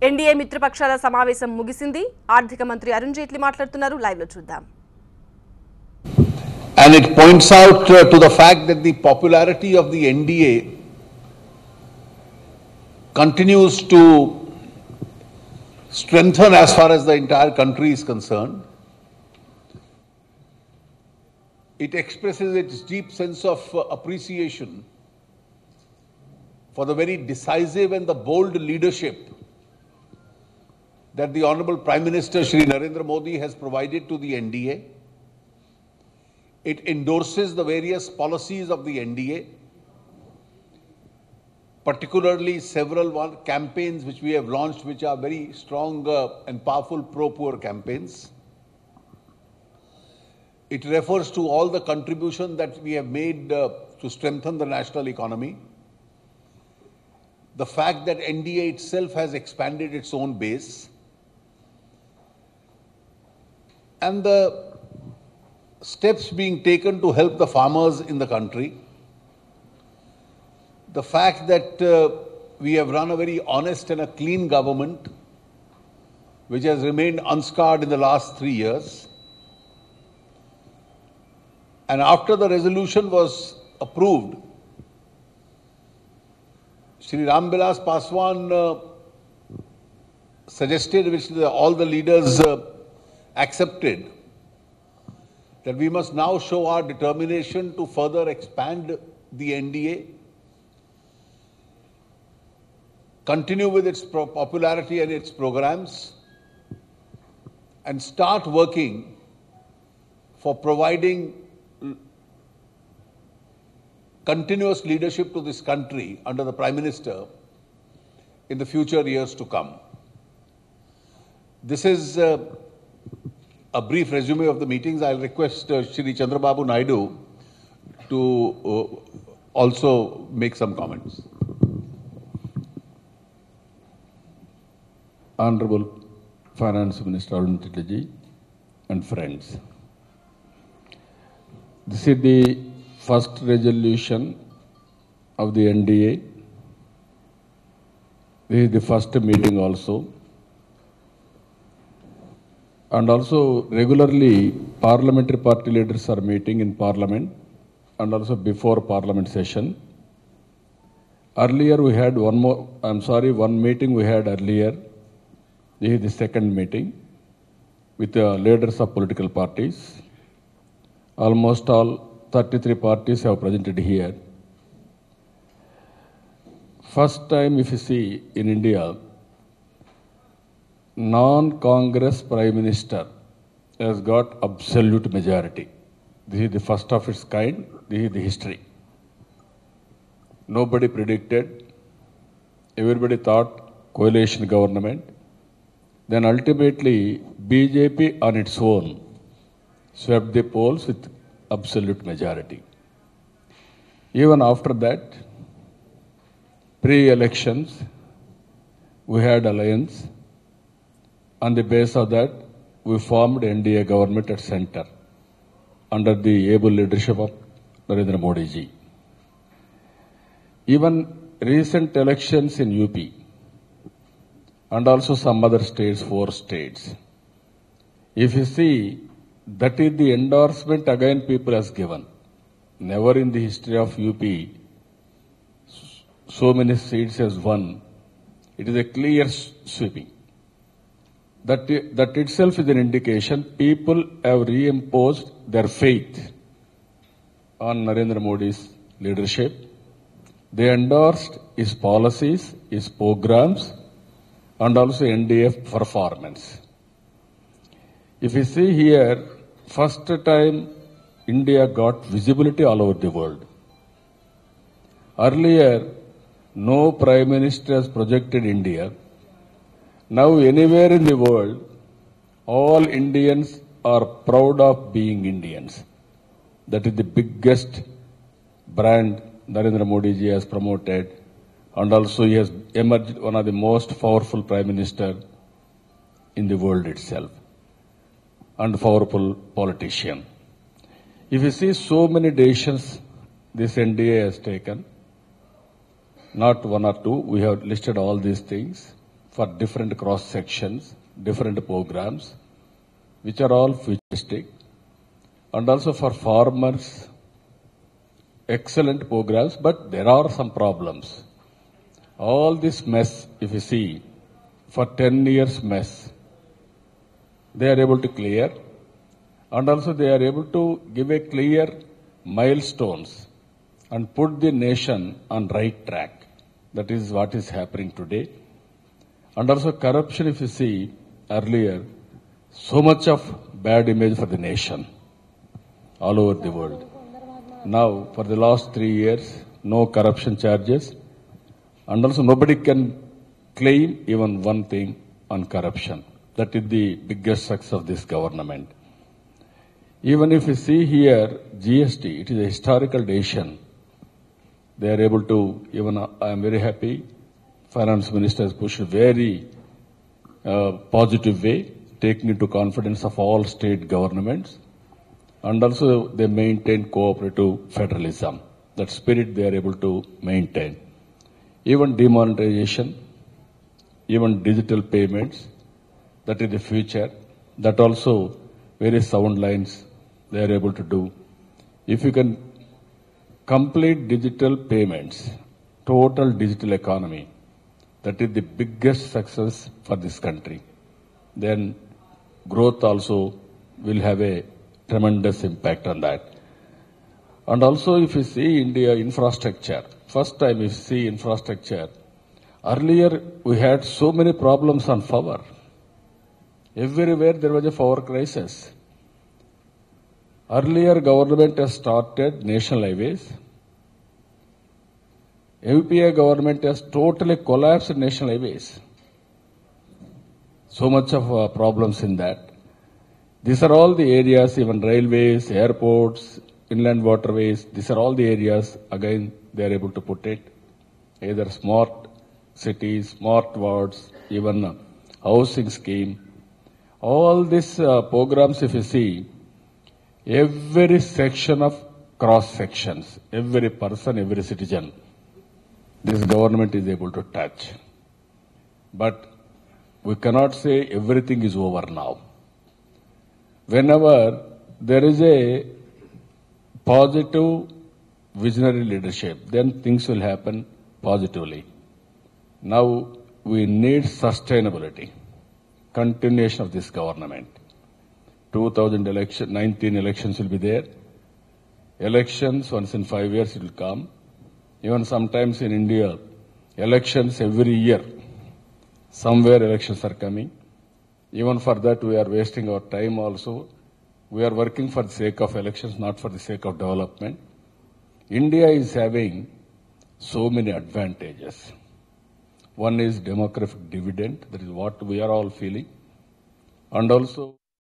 NDA మిత్రపక్షాల సమావేశం ముగిసింది. ఆర్థిక మంత్రి అరుణ్ జైట్లీ మాట్లాడుతున్నారు. లైవ్ లో చూద్దాం. And it points out to the fact that the popularity of the NDA continues to strengthen as far as the entire country is concerned. It expresses its deep sense of appreciation for the very decisive and the bold leadership that the Honorable Prime Minister Shri Narendra Modi has provided to the NDA. It endorses the various policies of the NDA, particularly several campaigns which we have launched, which are very strong and powerful pro-poor campaigns. It refers to all the contribution that we have made to strengthen the national economy. The fact that NDA itself has expanded its own base, and the steps being taken to help the farmers in the country. The fact that we have run a very honest and a clean government, which has remained unscarred in the last 3 years. And after the resolution was approved, Shri Ramvilas Paswan suggested, which all the leaders accepted, that we must now show our determination to further expand the NDA, continue with its popularity and its programs, and start working for providing continuous leadership to this country under the Prime Minister in the future years to come. This is a brief resume of the meetings. I'll request Shri Chandrababu Naidu to also make some comments. Honorable Finance Minister Arun Jaitley and friends, this is the first resolution of the NDA. This is the first meeting also. And also regularly parliamentary party leaders are meeting in parliament and also before parliament session. Earlier we had one meeting we had earlier. This is the second meeting with the leaders of political parties. Almost all 33 parties have presented here. First time if you see in India, non-Congress Prime Minister has got absolute majority. This is the first of its kind. This is the history. Nobody predicted. Everybody thought coalition government. Then ultimately BJP on its own swept the polls with absolute majority. Even after that, pre-elections, we had alliance. On the basis of that, we formed NDA government at center under the able leadership of Narendra Modi ji. Even recent elections in UP and also some other states, 4 states, if you see, that is the endorsement again people has given. Never in the history of UP so many seats has won. It is a clear sweeping. That itself is an indication people have reimposed their faith on Narendra Modi's leadership. They endorsed his policies, his programs, and also NDA performance. If you see here, first time India got visibility all over the world. Earlier, no Prime Minister has projected India. Now anywhere in the world, all Indians are proud of being Indians. That is the biggest brand Narendra Modi ji has promoted, and also he has emerged one of the most powerful Prime Minister in the world itself, and powerful politician. If you see so many decisions this NDA has taken, not one or two, we have listed all these things. for different cross sections, different programs, which are all futuristic, and also for farmers, excellent programs, but there are some problems. All this mess, if you see, for 10 years mess, they are able to clear, and also they are able to give a clear milestones and put the nation on right track. That is what is happening today. And also corruption, if you see earlier, so much of bad image for the nation all over the world. Now, for the last 3 years, no corruption charges, and also nobody can claim even one thing on corruption. That is the biggest success of this government. Even if you see here, GST, it is a historical decision. They are able to, even I am very happy, Finance Minister has pushed very positive way, taking into confidence of all state governments. And also they maintain cooperative federalism. That spirit they are able to maintain. Even demonetization, even digital payments, that is the future. That also very sound lines they are able to do. If you can complete digital payments, total digital economy, that is the biggest success for this country. Then growth also will have a tremendous impact on that. And also if you see India infrastructure, first time you see infrastructure, earlier we had so many problems on power. Everywhere there was a power crisis. Earlier government has started national highways. UPA government has totally collapsed national highways. So much of problems in that. These are all the areas, even railways, airports, inland waterways, these are all the areas, again, they are able to put it. Either smart cities, smart wards, even housing scheme. All these programs, if you see, every section of cross sections, every person, every citizen, this government is able to touch. But we cannot say everything is over now. Whenever there is a positive visionary leadership, then things will happen positively. Now we need sustainability, continuation of this government. 2019 elections will be there. Elections once in 5 years it will come. Even sometimes in India, elections every year. Somewhere elections are coming. Even for that we are wasting our time also. We are working for the sake of elections, not for the sake of development. India is having so many advantages. One is demographic dividend, that is what we are all feeling. And also